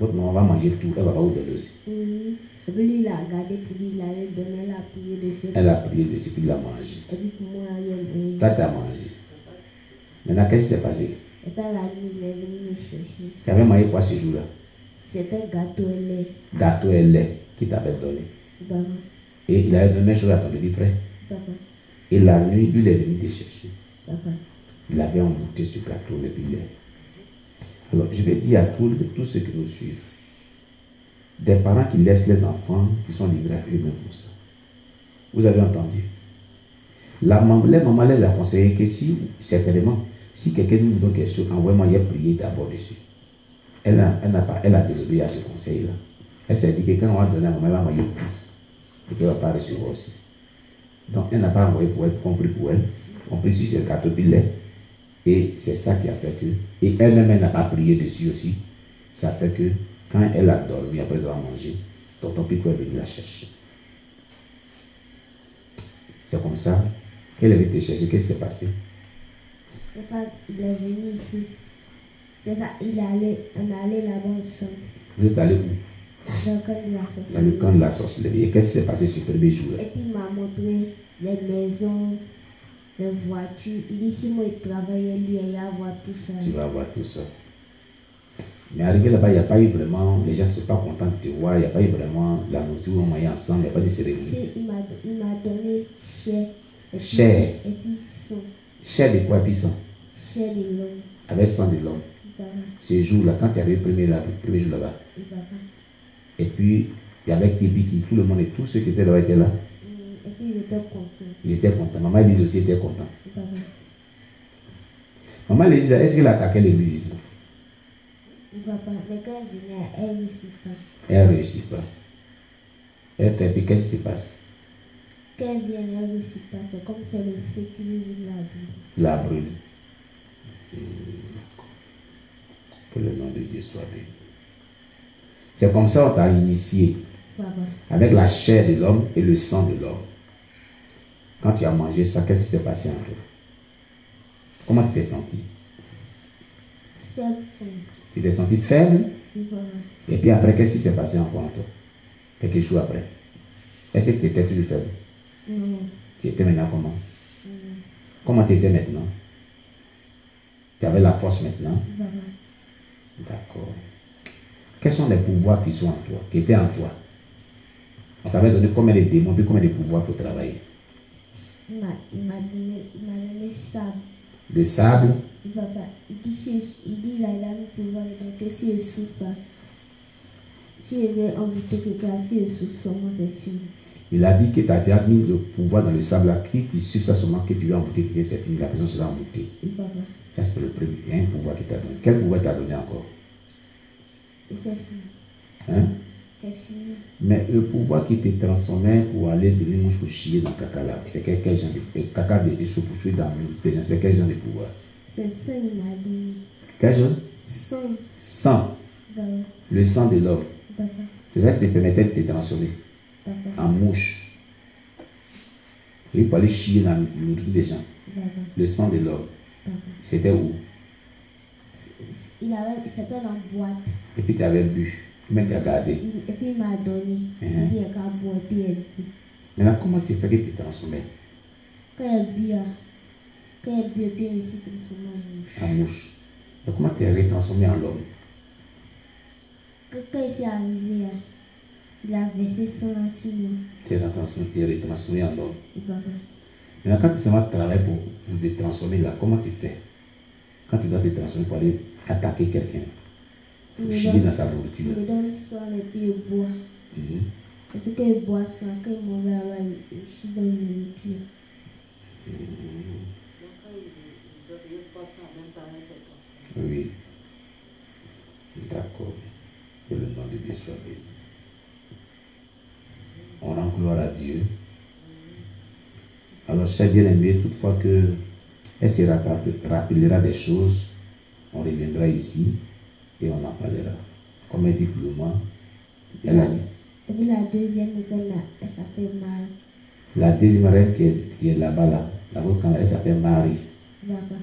Votre maman va manger tout, elle va pas vous donner aussi. Et puis lui, il a regardé pour lui, il allait donner, elle a prié dessus. Elle a prié dessus, puis il a mangé. Et puis pour moi, il a mangé. Toi, tu as mangé. Maintenant, qu'est-ce qui s'est passé? Et puis la nuit, il est venu me chercher. Tu avais mangé quoi ce jour-là? C'était gâteau et lait. Gâteau et lait qui t'avait donné. Papa. Et il avait donné une chose à ton petit frère. Papa. Et la nuit, lui, il est venu te chercher. Papa. Il avait envoûté ce gâteau et puis lait. Alors, je vais dire à tous ceux qui nous suivent, des parents qui laissent les enfants qui sont livrés à eux-mêmes pour ça. Vous avez entendu? Les mamans les a conseillé que si, certainement, si quelqu'un nous donne quelque chose, envoie-moi, il a prié d'abord dessus. Elle a désobéi à ce conseil-là. Elle s'est dit que quand on va donner à maman, elle va envoyer tout. Et qu'elle ne va pas recevoir aussi. Donc, elle n'a pas envoyé pour elle, compris pour elle, compris sur ce gâteau puis lait. Et c'est ça qui a fait que, et elle-même, elle n'a pas prié dessus aussi. Ça fait que, quand elle a dormi, après avoir mangé, tonton Pico est venu la chercher. C'est comme ça qu'elle est venue te chercher. Qu'est-ce qui s'est passé? Papa, il est venu ici. C'est ça, on est allé là-bas ensemble. Vous êtes allé où? Dans le camp de la sorcellerie. Dans le camp de la sorcellerie. Et qu'est-ce qui s'est passé ce premier jour-là? Et puis il m'a montré les maisons, les voitures. Il dit si moi il travaillait, lui, il va voir tout ça. Tu vas voir tout ça. Mais arrivé là-bas, il n'y a pas eu vraiment, les gens ne sont pas contents de te voir, il n'y a pas eu vraiment la nourriture, on mangé ensemble, il n'y a pas de cérémonie. Il m'a donné chair. Chair. Et puis sang. Chair de quoi et puis sang? Chair de l'homme. Avec sang de l'homme. Ce jour-là, quand tu es arrivé le premier jour là-bas. Et puis, il y avait Kibiki, tout le monde et tous ceux qui étaient là étaient là. Et puis, ils étaient contents. Ils étaient contents. Maman Elise aussi était contente. Papa. Maman Elise, est-ce qu'elle a attaqué l'église? Papa, mais quand elle venait, elle ne réussit pas. Elle ne réussit pas. Elle fait, puis qu'est-ce qui se passe? Quand elle vient, elle ne réussit pas. C'est comme si c'est le feu qui lui la brûle. La brûle. Que le nom de Dieu soit béni. C'est comme ça qu'on t'a initié. Papa. Avec la chair de l'homme et le sang de l'homme. Quand tu as mangé ça, qu'est-ce qui s'est passé en toi? Comment tu t'es senti? Faible. Tu t'es senti faible? Papa. Et puis après, qu'est-ce qui s'est passé encore en toi? Quelques jours après. Est-ce que tu étais toujours faible? Non. Tu étais maintenant comment? Comment tu étais maintenant? Tu avais la force maintenant? Papa. D'accord. Quels sont les pouvoirs qui sont en toi, qui étaient en toi? On t'avait donné combien de démons et combien de pouvoirs pour travailler? Il m'a donné sable. Le sable? Papa, il dit là, il a le pouvoir, donc si je souffre, si je vais envoûter quelqu'un, si je souffre seulement, c'est fini. Il a dit que tu as déjà mis le pouvoir dans le sable là, qui tu suffit ça seulement que tu vas envoûter quelqu'un, c'est fini, la personne sera envoûtée. Papa. Ça c'est le premier, il y a un pouvoir qui t'a donné. Quel pouvoir t'a donné encore? Et c'est fini. Hein? C'est fini. Mais le pouvoir qui te transformait pour aller donner mouche pour chier dans le caca là, c'est quel genre de caca de chou pour chier dans le c'est quel genre de pouvoir? C'est ça, il m'a donné. Quelle chose? Sang. Sang. Papa. Le sang de l'homme. Papa. C'est ça qui te permettait de te transformer Papa. en mouche. Et pour aller chier dans le nourriture des gens. Papa. Le sang de l'homme. Papa. C'était où? C'était dans la boîte. Et puis tu avais bu. Mais tu as gardé. Et puis il m'a donné. Il dit qu'il y a qu'à boire et puis elle bu. Maintenant, comment tu fais que tu te transformais Quand elle bu, et puis elle me suis transformée en mouche. en mouche? Et comment tu es retransformé en l'homme? Quand il s'est arrivé, il a versé sang sur moi. Tu es retransformé en l'homme. Et papa. Maintenant, quand tu vas travailler pour te transformer là, comment tu fais? Quand tu dois te transformer pour aller attaquer quelqu'un, pour chier dans sa nourriture. Il me donne sang et puis il boit. Et puis quand il boit ça, quand il m'en va, il chie dans la nourriture. Oui. D'accord. Que le nom de Dieu soit béni. On rend gloire à Dieu. Alors, chers bien-aimés, toutefois que elle se rappellera des choses, on reviendra ici et on en parlera. Comme elle dit pour le moment, elle a dit. Et puis la deuxième reine, elle s'appelle Marie. La deuxième reine qui est là-bas, là, elle s'appelle Marie. Papa.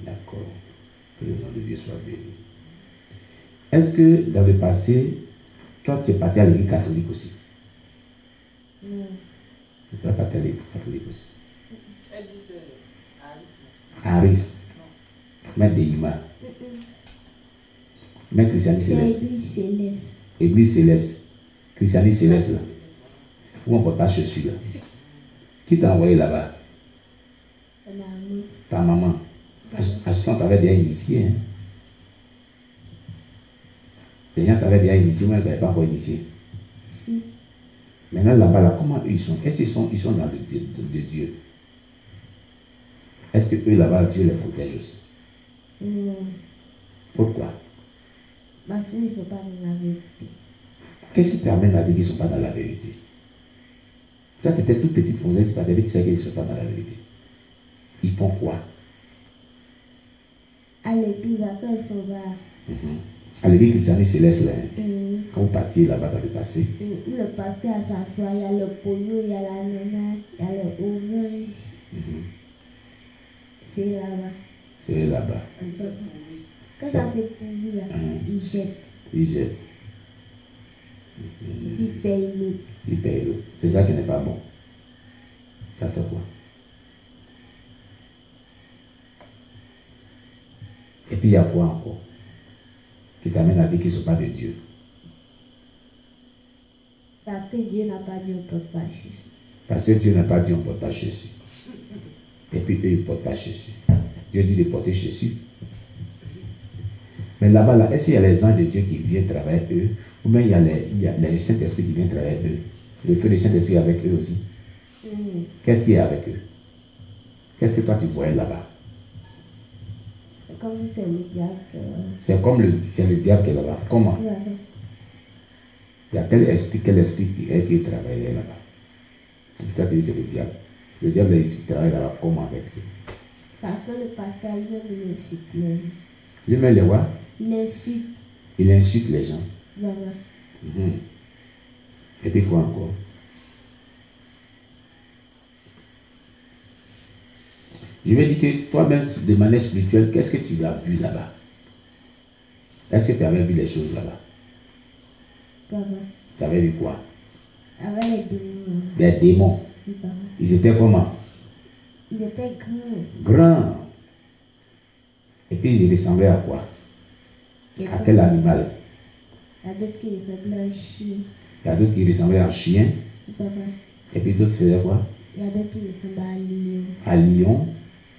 D'accord. Que le nom de Dieu soit béni. Est-ce que dans le passé, toi, tu es parti à l'église catholique aussi? Non. Tu n'es pas parti à l'église catholique aussi? Elle dit c'est Aris. Mais Deima. Mais Christianisme C'est céleste. l'église céleste. Église céleste. Christianisme céleste là. Où on ne porte pas chaussures là. Qui t'a envoyé là-bas? Maman. Ta maman. Est-ce qu'on t'avait déjà initié? Hein? Les gens t'avaient déjà initié, mais ils n'avaient pas encore initié. Si. Maintenant là-bas, là, comment eux ils sont? Est-ce qu'ils sont dans le de Dieu? Est-ce que eux là-bas, Dieu les protège aussi? Non. Pourquoi? Parce qu'ils ne sont pas dans la vérité. Qu'est-ce qui t'amène à dire qu'ils ne sont pas dans la vérité? Toi, tu étais toute petite, tu savais qu'ils ne sont pas dans la vérité. Ils font quoi? À l'église, après, ils sont là. À l'église christianiste céleste, là, quand vous partiez là-bas dans le passé, Le pasteur à s'asseoir, il y a le pognon, il y a la nana, il y a le orange. C'est là-bas. c'est là-bas. Quand ça s'est pourri, là, ils jettent. Ils jettent. Ils payent l'autre. Ils payent l'autre. C'est ça qui n'est pas bon. Ça fait quoi? Et puis il y a quoi encore qui t'amène à dire qu'ils ne sont pas de Dieu? Parce que Dieu n'a pas dit on ne peut pas Jésus. Parce que Dieu n'a pas dit on ne porte pas Jésus. Et puis eux, ils ne portent pas Jésus. Dieu dit de porter Jésus. Mais là-bas, là, est-ce qu'il y a les anges de Dieu qui viennent travailler eux? Ou bien il y a le Saint-Esprit qui vient travailler eux? Le feu du Saint-Esprit est avec eux aussi. Qu'est-ce qu'il y a avec eux? Qu'est-ce que toi tu voyais là-bas? C'est comme si c'est le diable. C'est comme le diable qui est là-bas. Comment? Ouais. Il y a quel esprit qui travaille là-bas? Toi tu dis c'est le diable. Le diable il travaille là-bas comment avec eux? Parce que le pasteur lui-même il insulte les gens. Lui-même les voit? Il insulte. Il insulte les gens. Voilà. Et puis quoi encore? Je vais dire que toi-même, de manière spirituelle, qu'est-ce que tu as vu là-bas? Est-ce que tu avais vu les choses là-bas? Papa. Tu avais vu quoi? Avec les démons. Des démons. Oui, papa. Ils étaient comment? Il était grand. Grands. Et puis ils ressemblaient à quoi? À quel animal? Il y a d'autres qui ressemblaient à un chien. Il y a d'autres qui ressemblaient à un chien. Oui, papa. Et puis d'autres faisaient quoi? Il y a d'autres qui ressemblaient à un lion. À lion,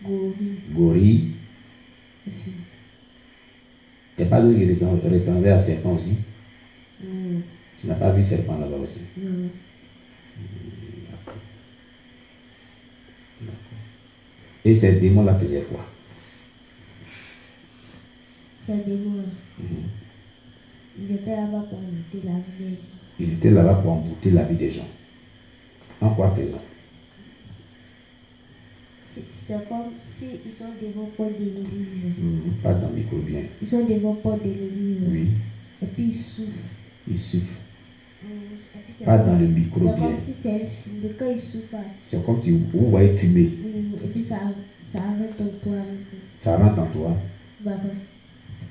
Gorille. gorille. Et puis, Il n'y a pas d'autres qui ressemblaient à serpent aussi. non. Tu n'as pas vu serpent là-bas aussi. Non. Et ces démons-là faisaient quoi? C'est des démons. Ils étaient là-bas pour inviter la vie. Ils étaient là-bas pour embouter la vie des gens. En quoi faisant? C'est comme si ils sont devant porte de l'église. Pas dans le micro bien. Ils sont devant porte de l'église. Oui. Et puis ils souffrent. Ils souffrent. Et puis, c'est Pas comme- dans le micro C'est bien. comme si c'est un film. Mais quand ils souffrent, C'est comme si vous voyez fumer. et puis ça arrête ton toit. Ça rentre en toi. Papa.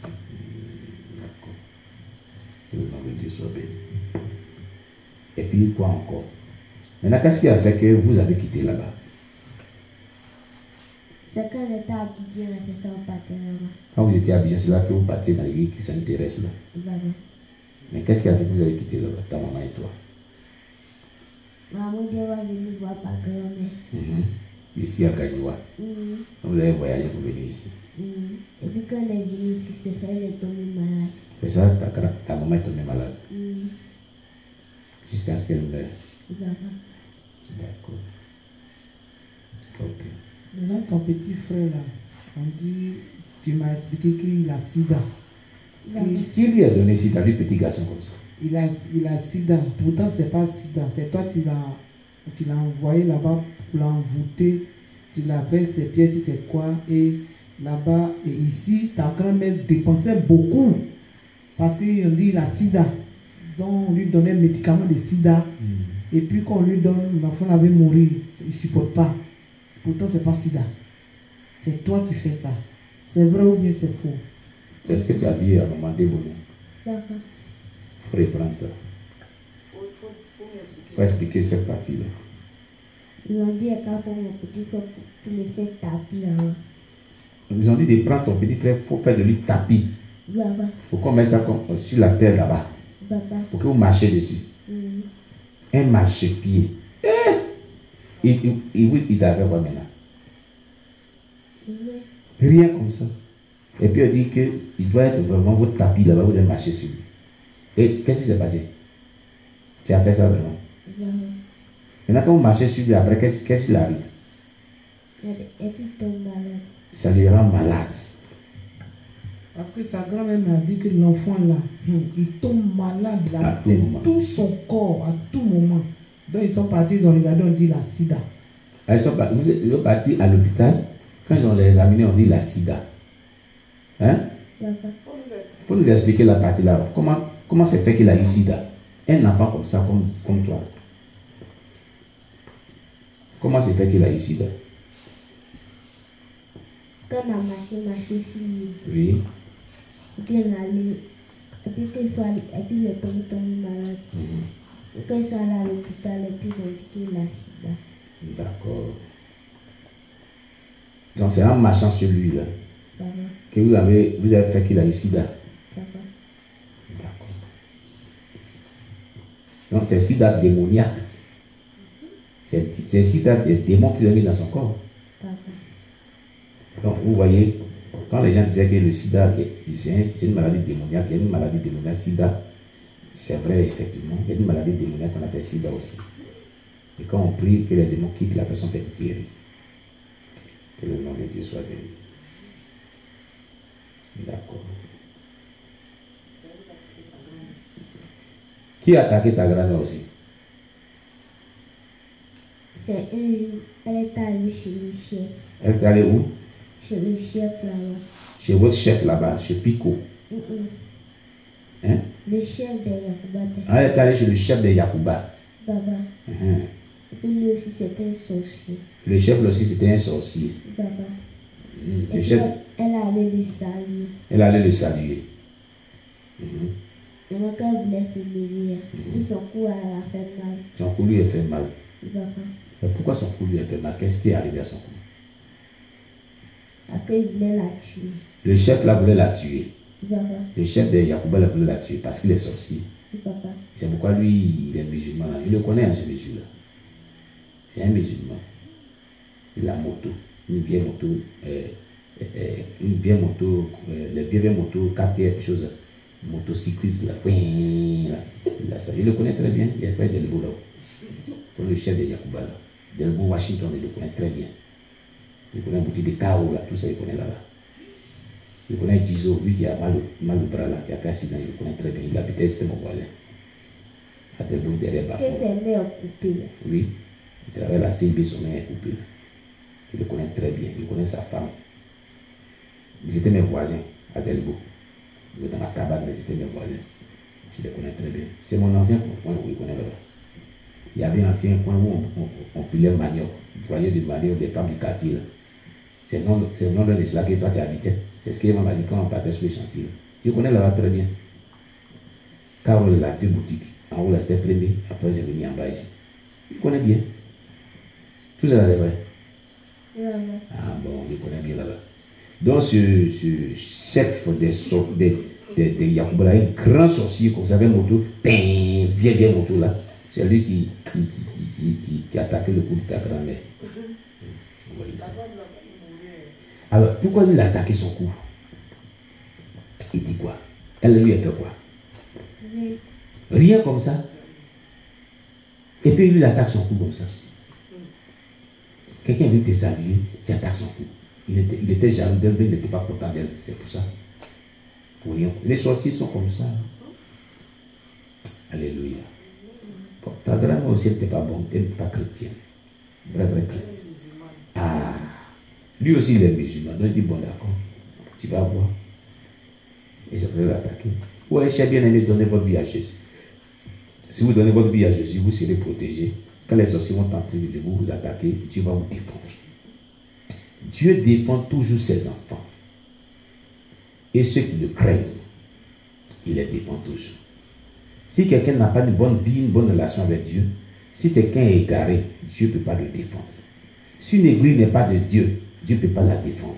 D'accord. Que le nom de Dieu soit béni. Et puis quoi encore? Maintenant, qu'est-ce qui a fait que vous avez quitté là-bas? C'est quand j'étais à Abidjan, c'est ça, on partait là-bas. Quand vous étiez à Abidjan, c'est là que vous partiez dans l'église qui s'intéresse là. Papa. Mais qu'est-ce qui a fait que vous avez quitté là-bas, ta maman et toi? Maman dit on va venir voir ma grand-mère. Ici à Gagnoua. Vous avez voyagé pour venir ici. Et puis quand elle est venue ici, c'est ça, elle est tombée malade. C'est ça, ta maman est tombée malade. Jusqu'à ce qu'elle meure. Papa. D'accord. Ok. Maintenant, ton petit frère là, on dit, tu m'as expliqué qu'il a sida. Papa. Qui lui a donné sida, lui petit garçon comme ça? Il a sida. Pourtant, c'est pas sida. C'est toi qui l'as envoyé là-bas pour l'envoûter. Tu l'as fait ses pieds, si c'est quoi. Et là-bas, et ici, ta grand-mère dépensait beaucoup. Parce qu'on dit il a sida. Donc, on lui donnait un médicament de sida. Et puis, quand on lui donne, l'enfant avait mouru. Il ne supporte pas. Pourtant, c'est pas sida. C'est toi qui fais ça. C'est vrai ou bien c'est faux? C'est ce que tu as dit à maman Debono. Papa. Il faut reprendre ça. Il faut expliquer cette partie-là. Ils ont dit qu'à pour mon petit frère pour le faire tapis là-bas. Ils ont dit de prendre ton petit frère, il faut faire de lui tapis. Papa. Il faut qu'on mette ça sur la terre là-bas. Papa. Pour que vous marchiez dessus. Un marchepied. Il t'a fait quoi maintenant? Rien comme ça. Et puis on dit qu'il doit être vraiment votre tapis là-bas, vous devez marcher sur lui. Et qu'est-ce qui s'est passé? Tu as fait ça vraiment? Maintenant quand vous marchez sur lui, après qu'est-ce qu'il arrive? Et puis il tombe malade. Ça lui rend malade. Parce que sa grand-mère m'a dit que l'enfant là, il tombe malade là, tout son corps, à tout moment. Donc ils sont partis, ils ont regardé, on dit la sida. Ils sont partis à l'hôpital. Quand ils ont les examinés, on dit la sida. Hein? Il faut nous expliquer la partie là. Comment c'est fait qu'il a eu sida? Un enfant comme ça, comme toi. Comment c'est fait qu'il a eu sida? Quand on a marché sur lui. Oui. Et puis on allait. Et puis il est tombé malade. Et quand ils sont allés à l'hôpital, et puis ils ont dit qu'il a sida. D'accord. Donc c'est en marchant sur lui là. Papa. Que vous avez fait qu'il a eu sida. Papa. D'accord. Donc c'est sida démoniaque. C'est sida des démons qui ont mis dans son corps. Papa. Donc vous voyez, quand les gens disaient que le sida c'est une maladie démoniaque, il y a une maladie démoniaque, sida, c'est vrai effectivement, il y a une maladie démoniaque qu'on appelle sida aussi. Et quand on prie que les démons quittent, la personne peut être guérie. Que le nom de Dieu soit béni. D'accord. Qui a attaqué ta grand-mère aussi? C'est un jour, elle est allée chez le chef. Elle est allée où? Chez le chef là-bas. Chez votre chef là-bas, chez Pico. Hein? Le chef de Yacouba. Elle est allée chez le chef de Yacouba. Papa. Et puis lui aussi c'était un sorcier. Le chef là aussi c'était un sorcier. Papa. Le chef, elle allait le saluer. elle allait le saluer. Et quand elle voulait se lever, son cou a fait mal. Son cou lui a fait mal. Papa. Mais pourquoi son cou lui a fait mal? Qu'est-ce qui est arrivé à son cou? Après il voulait la tuer. Le chef là voulait la tuer. Papa. Le chef de Yacouba là voulait la tuer parce qu'il est sorcier. Papa. C'est pourquoi lui, il est musulman. Il le connaît, ce monsieur-là. C'est un musulman. Il a moto. Une vieille moto. Les vieilles motos, 4 quelque chose. Motocycliste là. Il a ça. Il le connaît très bien. Il a fait Delbo là. C'est le chef de Yacouba là. Delbo, Washington, il le connaît très bien. Il connaît beaucoup de Kao là. Tout ça, il connaît là-bas. Il connaît Gizo, lui qui a mal au bras là, qui a fait accident, il le connaît très bien. Il habitait, c'était mon voisin. À Delbo, derrière Bafon. Qu'est-ce qu'elle est coupée là? Oui. Il travaille à la CIB, son main est coupée. Il le connaît très bien. Il connaît sa femme. Ils étaient mes voisins à Delbo. Ils étaient dans la cabane, mais ils étaient mes voisins. Je les connais très bien. C'est mon ancien coin où il connaît là-bas. Il y avait un ancien coin où on pilait manioc. Vous voyez des manioc, des femmes du quartier là. C'est le nom de cela que toi tu habitais. C'est ce qu'il m'a dit quand on partait sur le chantier. Je connais là-bas très bien. Carole a 2 boutiques. En haut là c'était premier, après j'ai venu en bas ici. Il connaît bien. Tout ça c'est vrai. Ah bon, il connaît bien là-bas. Donc ce chef de Yacouba, un grand sorcier comme ça, avec moto, vieille moto là. C'est lui qui a attaqué le cou de ta grand-mère. Vous voyez ça. Alors, pourquoi il a attaqué son cou? Il dit quoi? Elle lui a fait quoi? Rien comme ça. Et puis lui, il attaque son cou comme ça. Quelqu'un vient te saluer, tu attaques son cou. Il était jaloux d'elle, il n'était pas content d'elle. C'est pour ça. Pour rien. Les sorciers sont comme ça. Alléluia. Bon, ta grand-mère aussi, elle n'était pas bonne, elle n'était pas chrétienne. Vrai chrétienne. Ah. Lui aussi, il est musulman. Donc, il dit, bon, d'accord, tu vas voir. Et c'est pour l'attaquer. Ouais, cher bien-aimé, donnez votre vie à Jésus. Si vous donnez votre vie à Jésus, vous serez protégé. Quand les sorciers vont tenter de vous attaquer, Dieu va vous défendre. Dieu défend toujours ses enfants. Et ceux qui le craignent. il les défend toujours. Si quelqu'un n'a pas de bonne vie, une bonne relation avec Dieu, si quelqu'un est égaré, Dieu ne peut pas le défendre. Si une église n'est pas de Dieu, Dieu ne peut pas la défendre.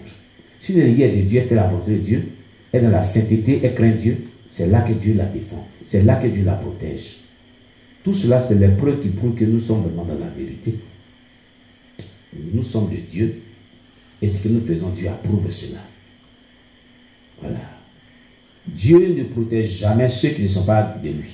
Si une église est de Dieu, elle fait la volonté de Dieu, elle est dans la sainteté, elle craint Dieu, c'est là que Dieu la défend. C'est là que Dieu la protège. Tout cela, c'est les preuves qui prouvent que nous sommes vraiment dans la vérité. Nous sommes de Dieu, et ce que nous faisons, Dieu approuve cela. Voilà. Dieu ne protège jamais ceux qui ne sont pas de lui.